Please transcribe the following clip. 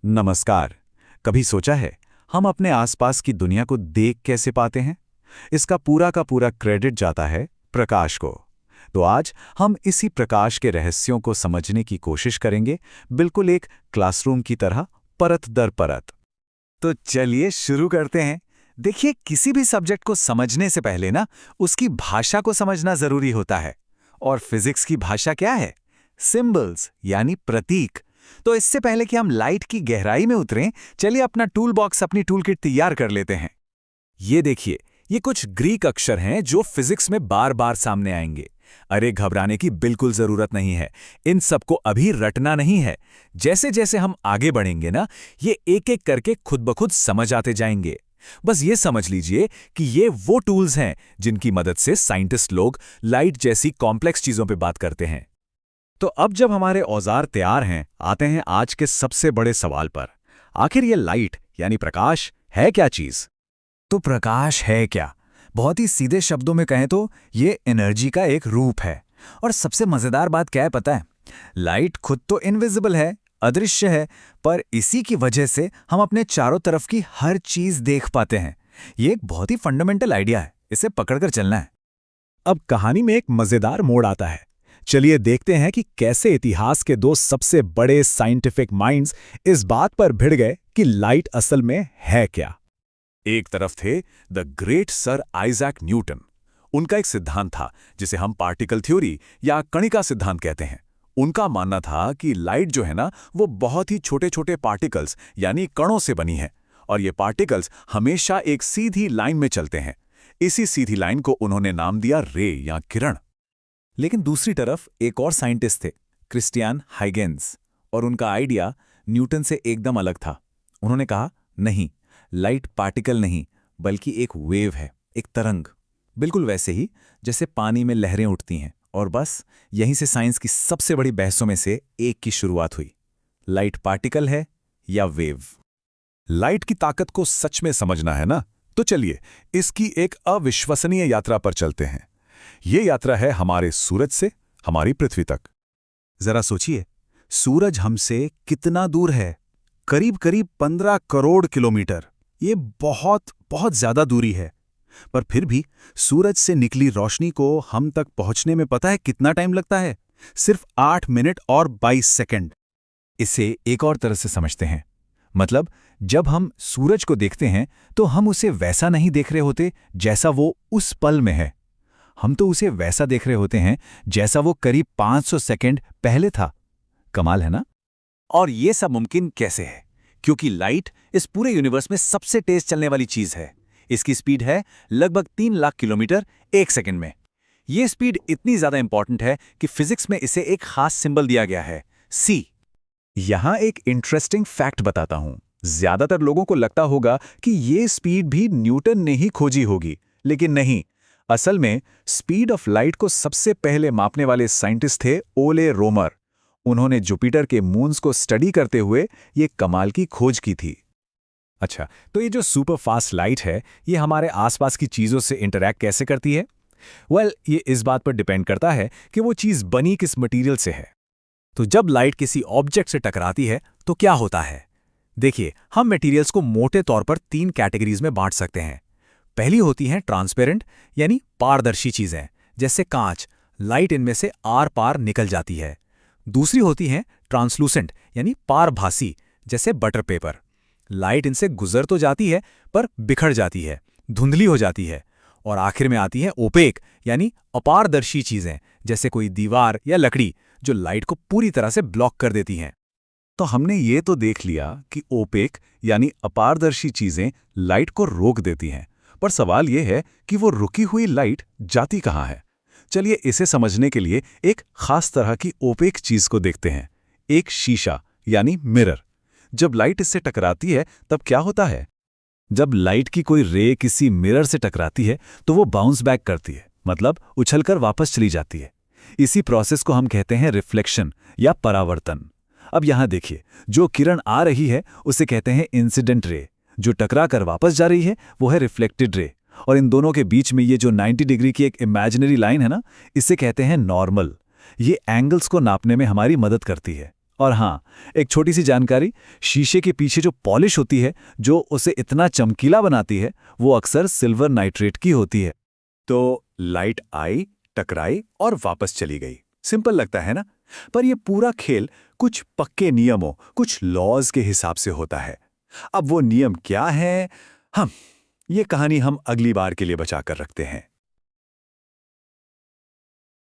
नमस्कार। कभी सोचा है हम अपने आसपास की दुनिया को देख कैसे पाते हैं? इसका पूरा का पूरा क्रेडिट जाता है प्रकाश को। तो आज हम इसी प्रकाश के रहस्यों को समझने की कोशिश करेंगे, बिल्कुल एक क्लासरूम की तरह, परत दर परत। तो चलिए शुरू करते हैं। देखिए, किसी भी सब्जेक्ट को समझने से पहले ना उसकी भाषा को समझना जरूरी होता है। और फिजिक्स की भाषा क्या है? सिंबल्स, यानी प्रतीक। तो इससे पहले कि हम लाइट की गहराई में उतरें, चलिए अपना टूल बॉक्स, अपनी टूल किट तैयार कर लेते हैं। ये देखिए, ये कुछ ग्रीक अक्षर हैं जो फिजिक्स में बार बार सामने आएंगे। अरे घबराने की बिल्कुल जरूरत नहीं है, इन सबको अभी रटना नहीं है। जैसे जैसे हम आगे बढ़ेंगे ना, ये एक एक करके खुद ब खुद समझ आते जाएंगे। बस ये समझ लीजिए कि ये वो टूल्स हैं जिनकी मदद से साइंटिस्ट लोग लाइट जैसी कॉम्प्लेक्स चीजों पे बात करते हैं। तो अब जब हमारे औजार तैयार हैं, आते हैं आज के सबसे बड़े सवाल पर। आखिर ये लाइट यानी प्रकाश है क्या चीज? तो प्रकाश है क्या? बहुत ही सीधे शब्दों में कहें तो ये एनर्जी का एक रूप है। और सबसे मजेदार बात क्या है पता है? लाइट खुद तो इनविजिबल है, अदृश्य है, पर इसी की वजह से हम अपने चारों तरफ की हर चीज देख पाते हैं। ये एक बहुत ही फंडामेंटल आइडिया है, इसे पकड़कर चलना है। अब कहानी में एक मजेदार मोड़ आता है। चलिए देखते हैं कि कैसे इतिहास के दो सबसे बड़े साइंटिफिक माइंड्स इस बात पर भिड़ गए कि लाइट असल में है क्या। एक तरफ थे the great sir Isaac Newton. उनका एक सिद्धांत था जिसे हम पार्टिकल थ्योरी या कणिका सिद्धांत कहते हैं। उनका मानना था कि लाइट जो है ना, वो बहुत ही छोटे छोटे पार्टिकल्स यानी कणों से बनी है, और ये पार्टिकल्स हमेशा एक सीधी लाइन में चलते हैं। इसी सीधी लाइन को उन्होंने नाम दिया रे या किरण। लेकिन दूसरी तरफ एक और साइंटिस्ट थे, क्रिस्टियन हाइगेंस, और उनका आइडिया न्यूटन से एकदम अलग था। उन्होंने कहा, नहीं, लाइट पार्टिकल नहीं बल्कि एक वेव है, एक तरंग। बिल्कुल वैसे ही जैसे पानी में लहरें उठती हैं। और बस यहीं से साइंस की सबसे बड़ी बहसों में से एक की शुरुआत हुई। लाइट पार्टिकल है या वेव? लाइट की ताकत को सच में समझना है ना, तो चलिए इसकी एक अविश्वसनीय यात्रा पर चलते हैं। ये यात्रा है हमारे सूरज से हमारी पृथ्वी तक। जरा सोचिए, सूरज हमसे कितना दूर है? करीब करीब 15 करोड़ किलोमीटर। ये बहुत बहुत ज्यादा दूरी है। पर फिर भी सूरज से निकली रोशनी को हम तक पहुंचने में पता है कितना टाइम लगता है? सिर्फ 8 मिनट और 22 सेकंड। इसे एक और तरह से समझते हैं। मतलब जब हम सूरज को देखते हैं तो हम उसे वैसा नहीं देख रहे होते जैसा वो उस पल में है। हम तो उसे वैसा देख रहे होते हैं जैसा वो करीब 500 सेकंड पहले था। कमाल है ना? और ये सब मुमकिन कैसे है? क्योंकि लाइट इस पूरे यूनिवर्स में सबसे तेज चलने वाली चीज है। इसकी स्पीड है लगभग 3 लाख किलोमीटर एक सेकंड में। ये स्पीड इतनी ज्यादा इंपॉर्टेंट है कि फिजिक्स में इसे एक खास सिंबल दिया गया है, सी। यहां एक इंटरेस्टिंग फैक्ट बताता हूं। ज्यादातर लोगों को लगता होगा कि ये स्पीड भी न्यूटन ने ही खोजी होगी, लेकिन नहीं। असल में स्पीड ऑफ लाइट को सबसे पहले मापने वाले साइंटिस्ट थे ओले रोमर। उन्होंने जुपिटर के मून्स को स्टडी करते हुए ये कमाल की खोज की थी। अच्छा, तो ये जो सुपर फास्ट लाइट है, ये हमारे आसपास की चीजों से इंटरैक्ट कैसे करती है? ये इस बात पर डिपेंड करता है कि वो चीज बनी किस मटेरियल से है। तो जब लाइट किसी ऑब्जेक्ट से टकराती है तो क्या होता है? देखिए, हम मटेरियल्स को मोटे तौर पर 3 कैटेगरीज में बांट सकते हैं। पहली होती हैं ट्रांसपेरेंट यानी पारदर्शी चीजें, जैसे कांच। लाइट इनमें से आर पार निकल जाती है। दूसरी होती हैं ट्रांसलूसेंट यानी पारभासी, जैसे बटर पेपर। लाइट इनसे गुजर तो जाती है पर बिखर जाती है, धुंधली हो जाती है। और आखिर में आती है ओपेक यानी अपारदर्शी चीजें, जैसे कोई दीवार या लकड़ी, जो लाइट को पूरी तरह से ब्लॉक कर देती हैं। तो हमने ये तो देख लिया कि ओपेक यानी अपारदर्शी चीजें लाइट को रोक देती हैं, पर सवाल यह है कि वो रुकी हुई लाइट जाती कहाँ है? चलिए इसे समझने के लिए एक खास तरह की ओपेक चीज को देखते हैं, एक शीशा यानी मिरर। जब लाइट इससे टकराती है तब क्या होता है? जब लाइट की कोई रे किसी मिरर से टकराती है तो वो बाउंस बैक करती है, मतलब उछलकर वापस चली जाती है। इसी प्रोसेस को हम कहते हैं रिफ्लेक्शन या परावर्तन। अब यहां देखिए, जो किरण आ रही है उसे कहते हैं इंसिडेंट रे, जो टकरा कर वापस जा रही है वो है रिफ्लेक्टेड रे, और इन दोनों के बीच में ये जो 90 डिग्री की एक इमेजिनरी लाइन है ना, इसे कहते हैं नॉर्मल। ये एंगल्स को नापने में हमारी मदद करती है। और हाँ, एक छोटी सी जानकारी, शीशे के पीछे जो पॉलिश होती है, जो उसे इतना चमकीला बनाती है, वो अक्सर सिल्वर नाइट्रेट की होती है। तो लाइट आई, टकराई और वापस चली गई। सिंपल लगता है ना? पर ये पूरा खेल कुछ पक्के नियमों, कुछ लॉज के हिसाब से होता है। अब वो नियम क्या हैं? ये कहानी हम अगली बार के लिए बचा कर रखते हैं।